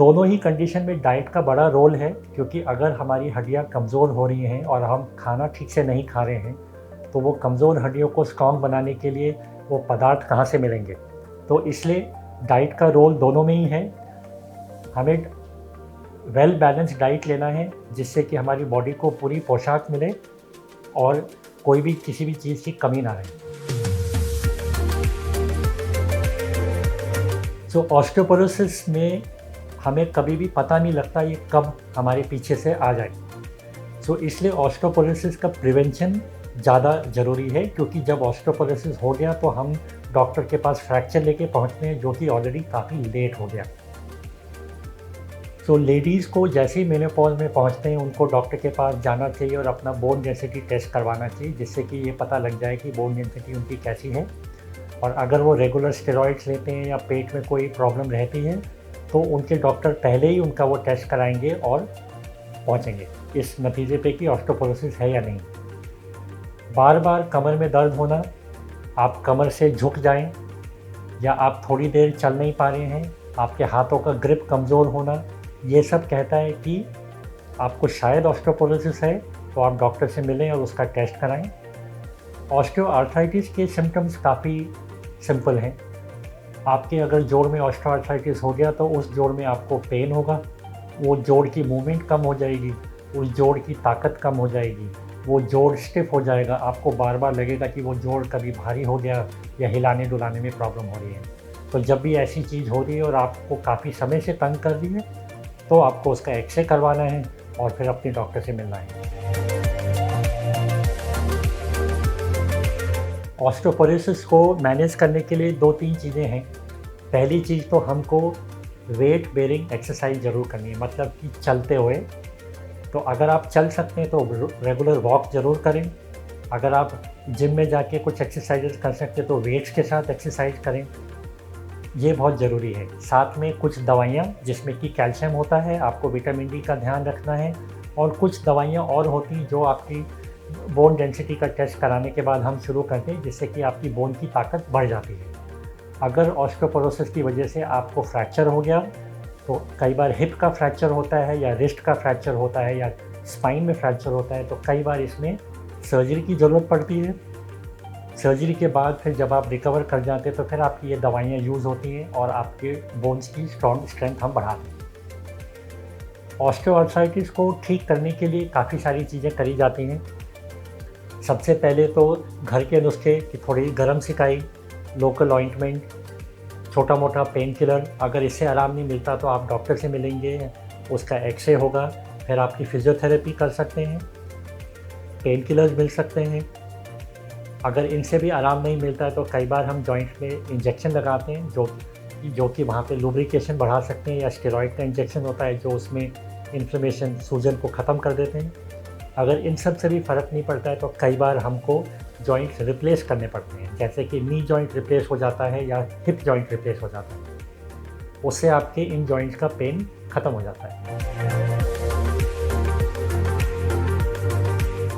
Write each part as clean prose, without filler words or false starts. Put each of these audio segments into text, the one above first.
दोनों ही कंडीशन में डाइट का बड़ा रोल है, क्योंकि अगर हमारी हड्डियाँ कमज़ोर हो रही हैं और हम खाना ठीक से नहीं खा रहे हैं, तो वो कमज़ोर हड्डियों को स्ट्रॉन्ग बनाने के लिए वो पदार्थ कहाँ से मिलेंगे। तो इसलिए डाइट का रोल दोनों में ही है। हमें वेल बैलेंस्ड डाइट लेना है, जिससे कि हमारी बॉडी को पूरी पोशाक मिले और कोई भी किसी भी चीज़ की कमी ना रहे। सो ऑस्टियोपोरोसिस में हमें कभी भी पता नहीं लगता ये कब हमारे पीछे से आ जाए। सो इसलिए ऑस्टियोपोरोसिस का प्रिवेंशन ज़्यादा ज़रूरी है, क्योंकि जब ऑस्टियोपोरोसिस हो गया तो हम डॉक्टर के पास फ्रैक्चर लेके पहुंचते हैं, जो कि ऑलरेडी काफ़ी लेट हो गया। सो लेडीज़ को जैसे ही मेनोपॉज में पहुंचते हैं, उनको डॉक्टर के पास जाना चाहिए और अपना बोन डेंसिटी टेस्ट करवाना चाहिए, जिससे कि ये पता लग जाए कि बोन डेंसिटी उनकी कैसी है। और अगर वो रेगुलर स्टेरॉइड्स लेते हैं या पेट में कोई प्रॉब्लम रहती है, तो उनके डॉक्टर पहले ही उनका वो टेस्ट कराएंगे और पहुंचेंगे इस नतीजे पे कि ऑस्टियोपोरोसिस है या नहीं। बार बार कमर में दर्द होना, आप कमर से झुक जाएं, या आप थोड़ी देर चल नहीं पा रहे हैं, आपके हाथों का ग्रिप कमज़ोर होना, ये सब कहता है कि आपको शायद ऑस्टियोपोरोसिस है। तो आप डॉक्टर से मिलें और उसका टेस्ट कराएं। ऑस्टियोआर्थराइटिस के सिम्टम्स काफ़ी सिंपल हैं। आपके अगर जोड़ में ऑस्टियोआर्थराइटिस हो गया तो उस जोड़ में आपको पेन होगा, वो जोड़ की मूवमेंट कम हो जाएगी, उस जोड़ की ताकत कम हो जाएगी, वो जोड़ स्टिफ हो जाएगा। आपको बार बार लगेगा कि वो जोड़ कभी भारी हो गया या हिलाने डुलाने में प्रॉब्लम हो रही है। तो जब भी ऐसी चीज़ हो रही है और आपको काफ़ी समय से तंग कर रही है, तो आपको उसका एक्सरे करवाना है और फिर अपने डॉक्टर से मिलना है। ऑस्टियोपोरोसिस को मैनेज करने के लिए 2-3 चीज़ें हैं। पहली चीज़ तो हमको वेट बेयरिंग एक्सरसाइज ज़रूर करनी है, मतलब कि चलते हुए। तो अगर आप चल सकते हैं तो रेगुलर वॉक ज़रूर करें। अगर आप जिम में जाके कुछ एक्सरसाइजेज कर सकते हैं तो वेट्स के साथ एक्सरसाइज करें, ये बहुत ज़रूरी है। साथ में कुछ दवाइयाँ जिसमें कि कैल्शियम होता है, आपको विटामिन डी का ध्यान रखना है। और कुछ दवाइयाँ और होती हैं जो आपकी बोन डेंसिटी का टेस्ट कराने के बाद हम शुरू करते हैं, जिससे कि आपकी बोन की ताकत बढ़ जाती है। अगर ऑस्टियोपोरोसिस की वजह से आपको फ्रैक्चर हो गया, तो कई बार हिप का फ्रैक्चर होता है या रिस्ट का फ्रैक्चर होता है या स्पाइन में फ्रैक्चर होता है, तो कई बार इसमें सर्जरी की ज़रूरत पड़ती है। सर्जरी के बाद फिर जब आप रिकवर कर जाते हैं तो फिर आपकी ये दवाइयाँ यूज़ होती हैं और आपके बोन्स की स्ट्रेंथ हम बढ़ाते हैं। ऑस्टियोआर्थराइटिस को ठीक करने के लिए काफ़ी सारी चीज़ें करी जाती हैं। सबसे पहले तो घर के नुस्खे कि थोड़ी गर्म सिकाई, लोकल ऑइंटमेंट, छोटा मोटा पेन किलर। अगर इससे आराम नहीं मिलता तो आप डॉक्टर से मिलेंगे, उसका एक्सरे होगा, फिर आपकी फिजियोथेरेपी कर सकते हैं, पेन किलर्स मिल सकते हैं। अगर इनसे भी आराम नहीं मिलता है तो कई बार हम जॉइंट में इंजेक्शन लगाते हैं, जो कि वहाँ पे लुब्रिकेशन बढ़ा सकते हैं, या स्टेरॉइड का इंजेक्शन होता है जो उसमें इन्फ्लेमेशन, सूजन को ख़त्म कर देते हैं। अगर इन सब से भी फ़र्क नहीं पड़ता है तो कई बार हमको जॉइंट्स रिप्लेस करने पड़ते हैं, जैसे कि नी जॉइंट रिप्लेस हो जाता है या हिप जॉइंट रिप्लेस हो जाता है। उससे आपके इन जॉइंट्स का पेन ख़त्म हो जाता है।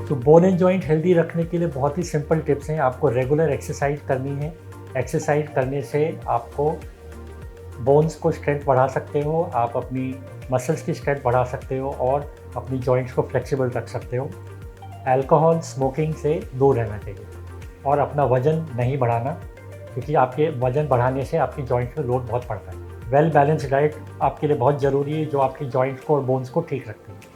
तो बोन एंड जॉइंट हेल्दी रखने के लिए बहुत ही सिंपल टिप्स हैं। आपको रेगुलर एक्सरसाइज करनी है। एक्सरसाइज करने से आपको बोन्स को स्ट्रेंथ बढ़ा सकते हो, आप अपनी मसल्स की स्ट्रेंथ बढ़ा सकते हो और अपनी जॉइंट्स को फ्लेक्सिबल रख सकते हो। अल्कोहल, स्मोकिंग से दूर रहना चाहिए और अपना वज़न नहीं बढ़ाना, क्योंकि आपके वज़न बढ़ाने से आपकी जॉइंट्स में लोड बहुत पड़ता है। वेल बैलेंस्ड डाइट आपके लिए बहुत ज़रूरी है, जो आपकी जॉइंट्स को और बोन्स को ठीक रखती है।